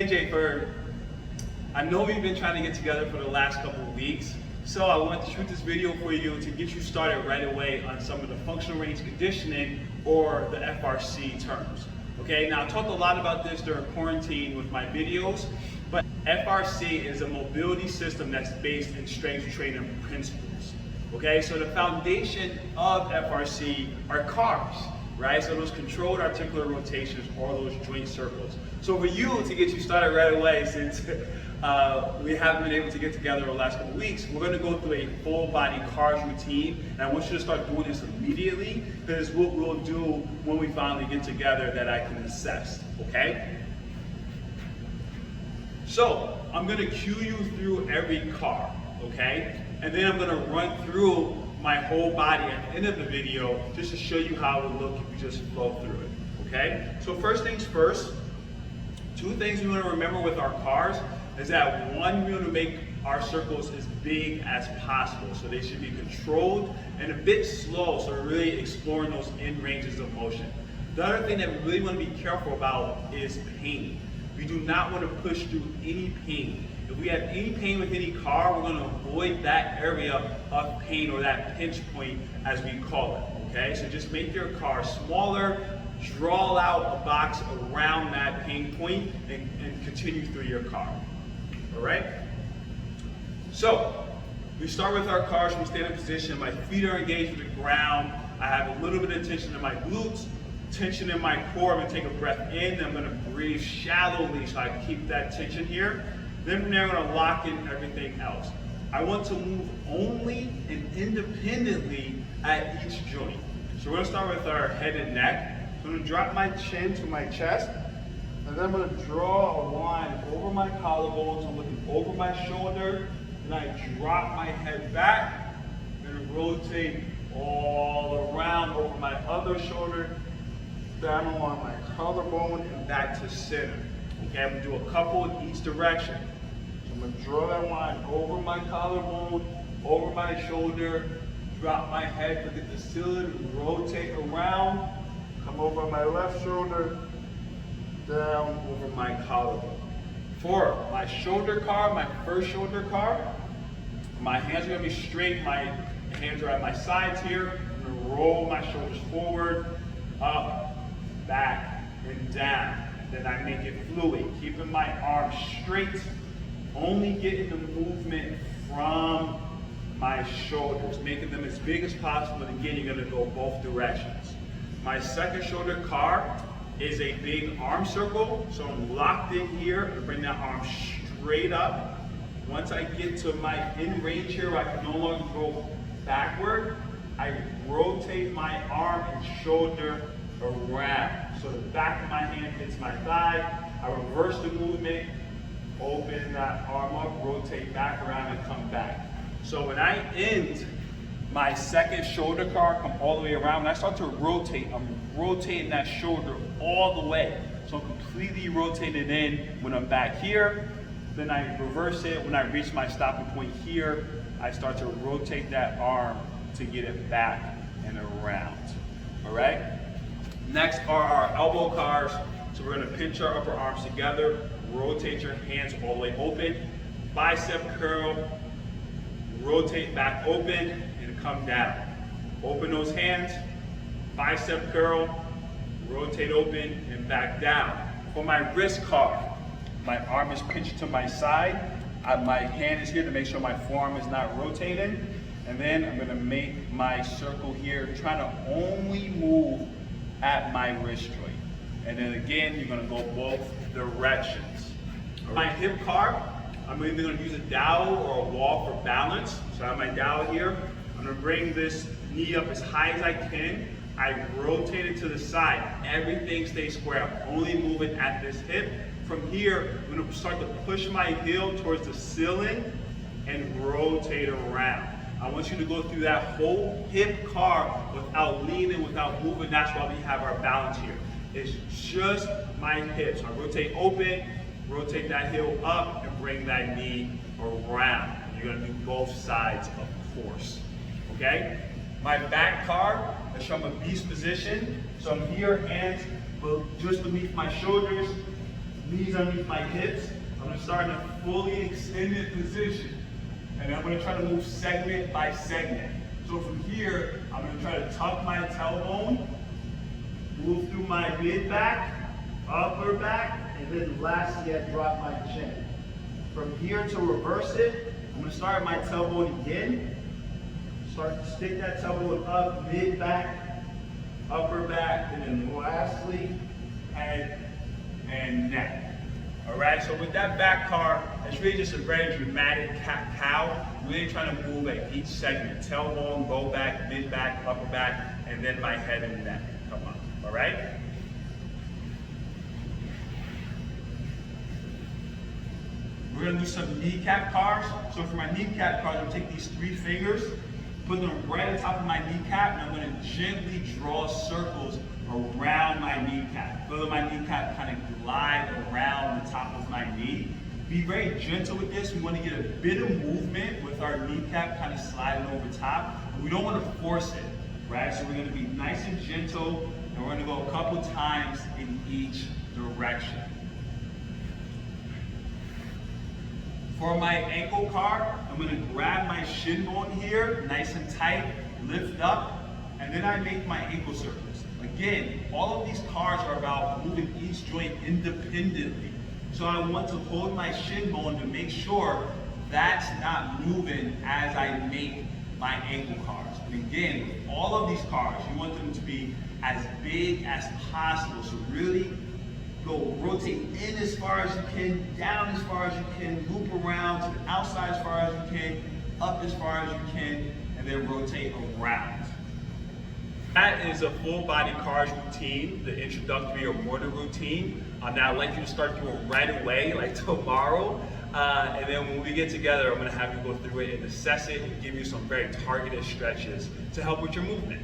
JFerg, I know we've been trying to get together for the last couple of weeks, so I wanted to shoot this video for you to get you started right away on some of the functional range conditioning or the FRC terms. Okay, now I talked a lot about this during quarantine with my videos, but FRC is a mobility system that's based in strength training principles. Okay, so the foundation of FRC are cars, right? So those controlled articular rotations or those joint circles. So for you, to get you started right away, since we haven't been able to get together over the last couple of weeks, we're gonna go through a full body cars routine. And I want you to start doing this immediately, because what we'll do when we finally get together that I can assess, okay? So I'm gonna cue you through every car, okay? And then I'm gonna run through my whole body at the end of the video just to show you how it would look if you just flow through it, okay? So first things first, two things we want to remember with our cars is that one, we want to make our circles as big as possible. So they should be controlled and a bit slow, so we're really exploring those end ranges of motion. The other thing that we really want to be careful about is pain. We do not want to push through any pain. If we have any pain with any car, we're going to avoid that area of pain or that pinch point as we call it, okay? So just make your car smaller, draw out a box around that pain point and continue through your car, all right? So we start with our cars from standing position. My feet are engaged with the ground. I have a little bit of tension in my glutes, tension in my core. I'm gonna take a breath in, I'm gonna breathe shallowly so I can keep that tension here. Then from there, I'm gonna lock in everything else. I want to move only and independently at each joint. So we're gonna start with our head and neck. So I'm gonna drop my chin to my chest, and then I'm gonna draw a line over my collarbones. I'm looking over my shoulder, and I drop my head back, and rotate all around over my other shoulder, down along my collarbone, and back to center. Okay, I'm gonna do a couple in each direction. I'm gonna draw that line over my collarbone, over my shoulder, drop my head, look at the ceiling, rotate around, come over my left shoulder, down over my collarbone. For my shoulder car, my first shoulder car, my hands are gonna be straight, my hands are at my sides here. I'm gonna roll my shoulders forward, up, back, and down. Then I make it fluid, keeping my arms straight, only getting the movement from my shoulders, making them as big as possible. And again, you're gonna go both directions. My second shoulder car is a big arm circle. So I'm locked in here to bring that arm straight up. Once I get to my in range here, where I can no longer go backward, I rotate my arm and shoulder around. So the back of my hand hits my thigh. I reverse the movement, open that arm up, rotate back around and come back. So when I end my second shoulder car, come all the way around, when I start to rotate, I'm rotating that shoulder all the way. So I'm completely rotated in when I'm back here. Then I reverse it. When I reach my stopping point here, I start to rotate that arm to get it back and around, all right? Next are our elbow cars. So we're gonna pinch our upper arms together, rotate your hands all the way open, bicep curl, rotate back open, and come down. Open those hands, bicep curl, rotate open, and back down. For my wrist car, my arm is pinched to my side. My hand is here to make sure my forearm is not rotating. And then I'm gonna make my circle here, trying to only move at my wrist joint. And then again, you're gonna go both directions. My hip car, I'm either gonna use a dowel or a wall for balance. So I have my dowel here. I'm gonna bring this knee up as high as I can. I rotate it to the side. Everything stays square. I'm only moving at this hip. From here, I'm gonna start to push my heel towards the ceiling and rotate around. I want you to go through that whole hip car without leaning, without moving. That's why we have our balance here. It's just my hips. I rotate open, rotate that heel up, and bring that knee around. You're gonna do both sides, of course, okay? My back car is from a beast position. So I'm here, hands just beneath my shoulders, knees underneath my hips. I'm gonna start in a fully extended position. And I'm gonna try to move segment by segment. So from here, I'm gonna try to tuck my tailbone, move through my mid back, upper back, and then lastly, I drop my chin. From here to reverse it, I'm gonna start my tailbone again. Start to stick that tailbone up, mid back, upper back, and then lastly, head and neck. All right, so with that back car, it's really just a very dramatic cat-cow. Really trying to move at each segment. Tailbone, go back, mid back, upper back, and then my head and neck. Come on, all right? We're gonna do some kneecap cars. So for my kneecap cars, I'm gonna take these 3 fingers, put them right on top of my kneecap, and I'm gonna gently draw circles around my kneecap. Feel my kneecap kind of glide around the top of my knee. Be very gentle with this. We want to get a bit of movement with our kneecap kind of sliding over top. We don't want to force it, right? So we're going to be nice and gentle, and we're going to go a couple times in each direction. For my ankle car, I'm going to grab my shin bone here, nice and tight, lift up, and then I make my ankle circles. Again, all of these cars are about moving each joint independently. So I want to hold my shin bone to make sure that's not moving as I make my ankle cars. And again, with all of these cars, you want them to be as big as possible. So really go rotate in as far as you can, down as far as you can, loop around to the outside as far as you can, up as far as you can, and then rotate around. That is a full body cars routine, the introductory or mortar routine. Now I'd like you to start doing right away, like tomorrow. And then when we get together, I'm gonna have you go through it and assess it and give you some very targeted stretches to help with your movement.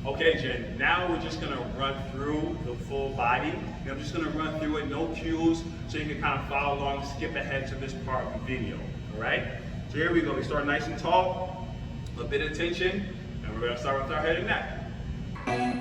Okay, Jen, now we're just gonna run through the full body. And I'm just gonna run through it, no cues, so you can kind of follow along, skip ahead to this part of the video, all right? So here we go, we start nice and tall, a bit of tension, and we're gonna start with our head and neck.